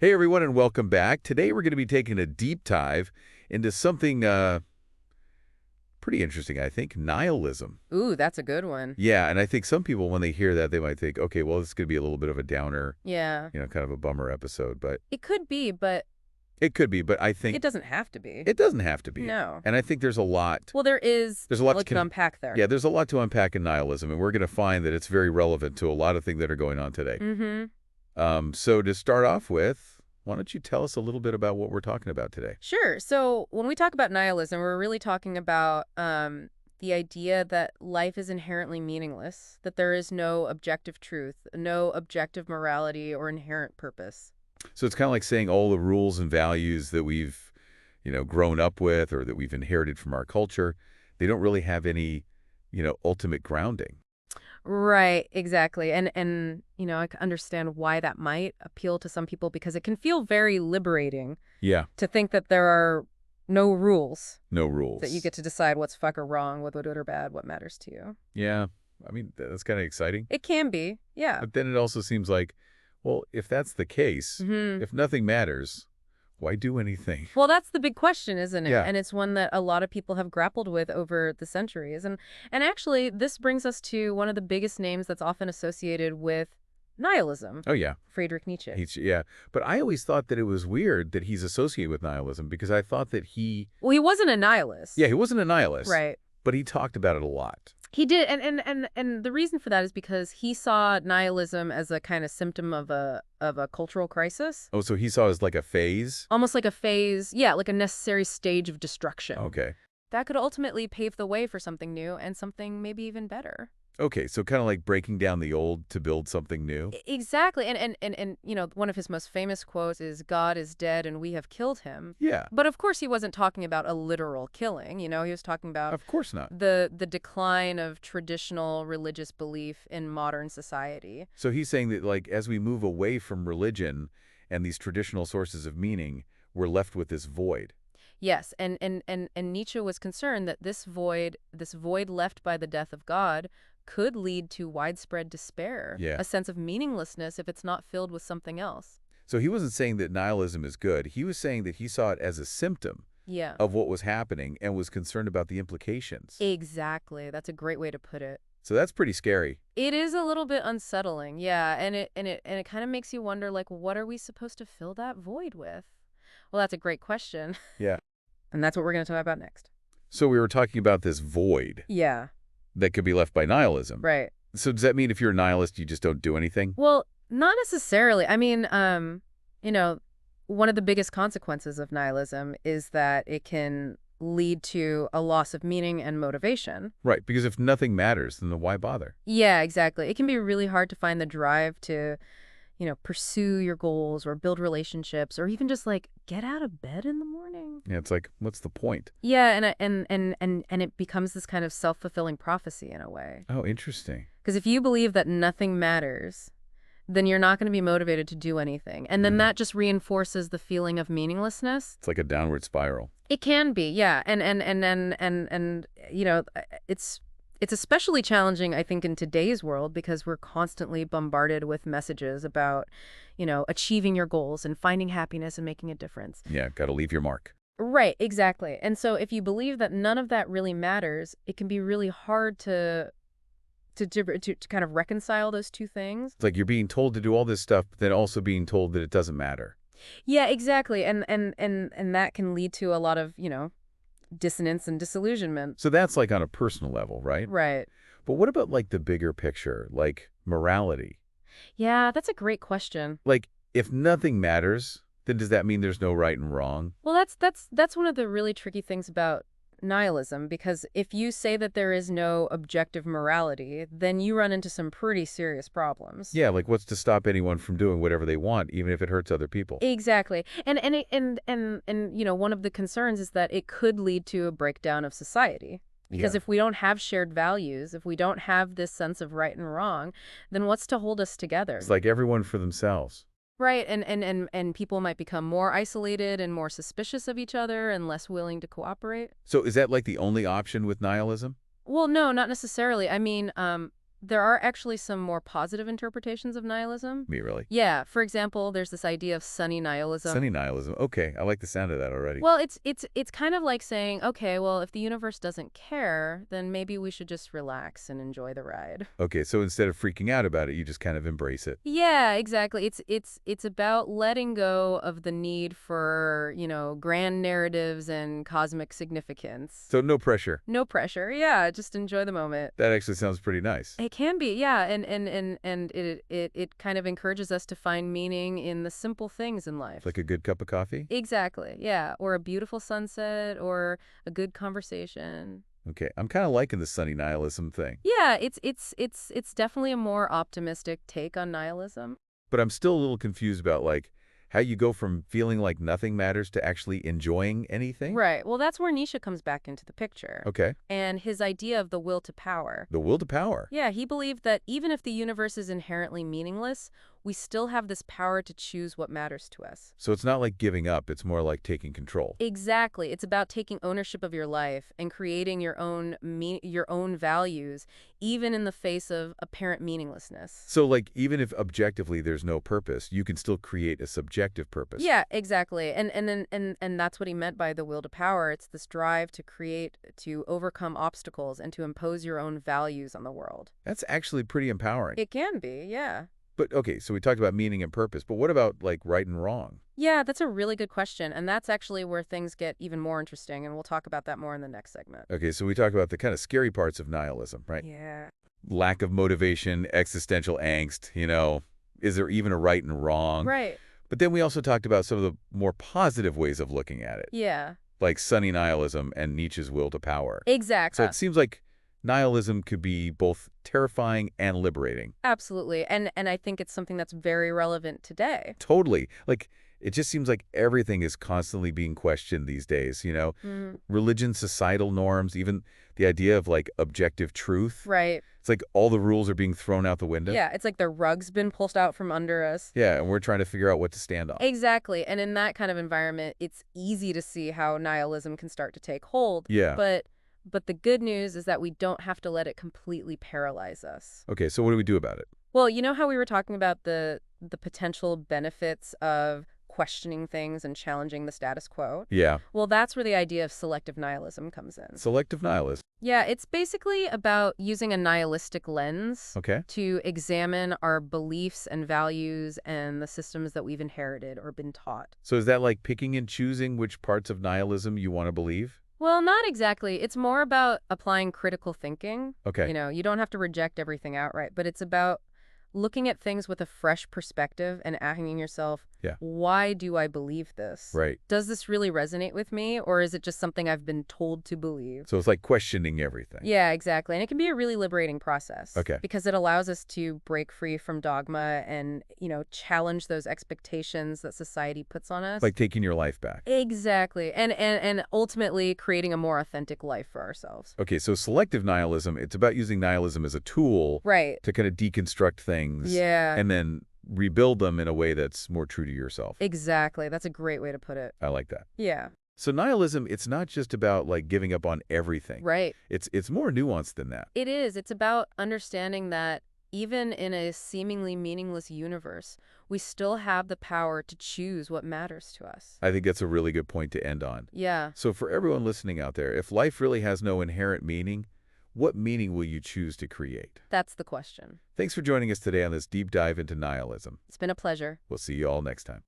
Hey everyone and welcome back. Today we're going to be taking a deep dive into something pretty interesting, I think, nihilism. Ooh, that's a good one. Yeah, and I think some people when they hear that they might think, okay, well this is going to be a little bit of a downer, Yeah. kind of a bummer episode, but It could be, but it could be, but I think it doesn't have to be. it doesn't have to be. No. And I think there's a lot Well, there's a lot to unpack there. Yeah, there's a lot to unpack in nihilism and we're going to find that it's very relevant to a lot of things that are going on today. So to start off with, why don't you tell us a little bit about what we're talking about today? Sure. So when we talk about nihilism, we're really talking about the idea that life is inherently meaningless, that there is no objective truth, no objective morality or inherent purpose. So it's kind of like saying all the rules and values that we've, grown up with or that we've inherited from our culture, they don't really have any, ultimate grounding. Right, exactly. And I can understand why that might appeal to some people because it can feel very liberating Yeah, to think that there are no rules, no rules. that you get to decide what's fuck or wrong, what's good or bad, what matters to you. Yeah, I mean, that's kind of exciting. It can be, yeah. But then it also seems like, well, if that's the case, if nothing matters, why do anything? Well, that's the big question, isn't it? Yeah. And it's one that a lot of people have grappled with over the centuries. And actually, this brings us to one of the biggest names that's often associated with nihilism, Oh, yeah. Friedrich Nietzsche. Yeah. But I always thought that it was weird that he's associated with nihilism because I thought that Well, he wasn't a nihilist. he wasn't a nihilist. Right. But he talked about it a lot. He did, and the reason for that is because he saw nihilism as a kind of symptom of a cultural crisis, Oh, so he saw it as like a phase? almost like a phase, yeah, like a necessary stage of destruction. Okay. That could ultimately pave the way for something new and something maybe even better. Okay, so kind of like breaking down the old to build something new? Exactly, and one of his most famous quotes is "God is dead and we have killed him." Yeah, But of course, he wasn't talking about a literal killing. He was talking about of course not. the decline of traditional religious belief in modern society. So he's saying that, like, as we move away from religion and these traditional sources of meaning, we're left with this void. Yes, and Nietzsche was concerned that this void left by the death of God could lead to widespread despair, Yeah. a sense of meaninglessness if it's not filled with something else. So he wasn't saying that nihilism is good. He was saying that he saw it as a symptom Yeah. of what was happening and was concerned about the implications. Exactly. That's a great way to put it. So that's pretty scary. It is a little bit unsettling, yeah, and it kind of makes you wonder, like, what are we supposed to fill that void with? Well, that's a great question, Yeah. and that's what we're going to talk about next. So we were talking about this void Yeah, that could be left by nihilism. right. So does that mean if you're a nihilist, you just don't do anything? Well, not necessarily. I mean, one of the biggest consequences of nihilism is that it can lead to a loss of meaning and motivation. Right, because if nothing matters, then why bother? Yeah, exactly. It can be really hard to find the drive to, pursue your goals or build relationships or even just like get out of bed in the morning. Yeah, it's like, what's the point? Yeah, and it becomes this kind of self-fulfilling prophecy in a way. Oh, interesting. Because if you believe that nothing matters, then you're not going to be motivated to do anything. And then that just reinforces the feeling of meaninglessness. It's like a downward spiral. It can be, yeah. And it's especially challenging, I think, in today's world because we're constantly bombarded with messages about, achieving your goals and finding happiness and making a difference. Yeah, got to leave your mark. Right, exactly. And so if you believe that none of that really matters, it can be really hard to kind of reconcile those two things. It's like you're being told to do all this stuff, but then also being told that it doesn't matter. Yeah, exactly. And that can lead to a lot of, dissonance and disillusionment. So that's like on a personal level, right? Right. But what about like the bigger picture, like morality? Yeah, that's a great question. Like, if nothing matters, then does that mean there's no right and wrong? Well, that's one of the really tricky things about nihilism, because if you say that there is no objective morality, then you run into some pretty serious problems. Yeah, like what's to stop anyone from doing whatever they want, even if it hurts other people? Exactly. And one of the concerns is that it could lead to a breakdown of society. Because Yeah. if we don't have shared values, if we don't have this sense of right and wrong, then what's to hold us together? It's like everyone for themselves. Right, and people might become more isolated and more suspicious of each other and less willing to cooperate. So is that like the only option with nihilism? Well, no, not necessarily. I mean, there are actually some more positive interpretations of nihilism. Me, really. Yeah, for example, there's this idea of sunny nihilism. Sunny nihilism. Okay, I like the sound of that already. Well, it's kind of like saying, okay, well, if the universe doesn't care, then maybe we should just relax and enjoy the ride. Okay, so instead of freaking out about it, you just kind of embrace it. Yeah, exactly. It's about letting go of the need for, grand narratives and cosmic significance. So no pressure. No pressure. Yeah, just enjoy the moment. That actually sounds pretty nice. It can be, yeah, and it kind of encourages us to find meaning in the simple things in life. Like a good cup of coffee? Exactly, yeah, or a beautiful sunset, or a good conversation. Okay, I'm kind of liking the sunny nihilism thing. Yeah, it's definitely a more optimistic take on nihilism. But I'm still a little confused about, like, how you go from feeling like nothing matters to actually enjoying anything? Right. Well, that's where Nietzsche comes back into the picture. Okay. And his idea of the will to power. The will to power. Yeah, he believed that even if the universe is inherently meaningless, we still have this power to choose what matters to us. So it's not like giving up, it's more like taking control. Exactly. It's about taking ownership of your life and creating your own values, even in the face of apparent meaninglessness. So, like, even if objectively there's no purpose, you can still create a subjective purpose. Yeah, exactly. And that's what he meant by the will to power. It's this drive to create, to overcome obstacles, and to impose your own values on the world. That's actually pretty empowering. It can be, yeah. But, okay, so we talked about meaning and purpose, but what about, like, right and wrong? Yeah, that's a really good question, and that's actually where things get even more interesting, and we'll talk about that more in the next segment. Okay, so we talked about the kind of scary parts of nihilism, right? Yeah. Lack of motivation, existential angst, is there even a right and wrong? Right. But then we also talked about some of the more positive ways of looking at it, Yeah. like sunny nihilism and Nietzsche's will to power. Exactly. So it seems like nihilism could be both terrifying and liberating. Absolutely. And I think it's something that's very relevant today. Totally. Like, it just seems like everything is constantly being questioned these days, Religion, societal norms, even the idea of, like, objective truth. Right. It's like all the rules are being thrown out the window. Yeah, it's like the rug's been pulled out from under us. Yeah, and we're trying to figure out what to stand on. Exactly. And in that kind of environment, it's easy to see how nihilism can start to take hold. Yeah. But the good news is that we don't have to let it completely paralyze us. Okay, so what do we do about it? Well, you know how we were talking about the potential benefits of questioning things and challenging the status quo? Yeah. Well, that's where the idea of selective nihilism comes in. Selective nihilism. Yeah, it's basically about using a nihilistic lens Okay. to examine our beliefs and values and the systems that we've inherited or been taught. So is that like picking and choosing which parts of nihilism you want to believe? Well, not exactly. It's more about applying critical thinking. Okay. You don't have to reject everything outright, but it's about looking at things with a fresh perspective and asking yourself, Yeah. why do I believe this? Right. Does this really resonate with me, or is it just something I've been told to believe? So it's like questioning everything. Yeah, exactly. And it can be a really liberating process. Okay. Because it allows us to break free from dogma and, challenge those expectations that society puts on us. Like taking your life back. Exactly. And ultimately creating a more authentic life for ourselves. Okay, so selective nihilism, it's about using nihilism as a tool Right. to kind of deconstruct things. Yeah. And then rebuild them in a way that's more true to yourself. Exactly. That's a great way to put it. I like that. Yeah. So nihilism, it's not just about, like, giving up on everything. Right. It's more nuanced than that. It is. It's about understanding that even in a seemingly meaningless universe, we still have the power to choose what matters to us. I think that's a really good point to end on. Yeah. So for everyone listening out there, if life really has no inherent meaning, what meaning will you choose to create? That's the question. Thanks for joining us today on this deep dive into nihilism. It's been a pleasure. We'll see you all next time.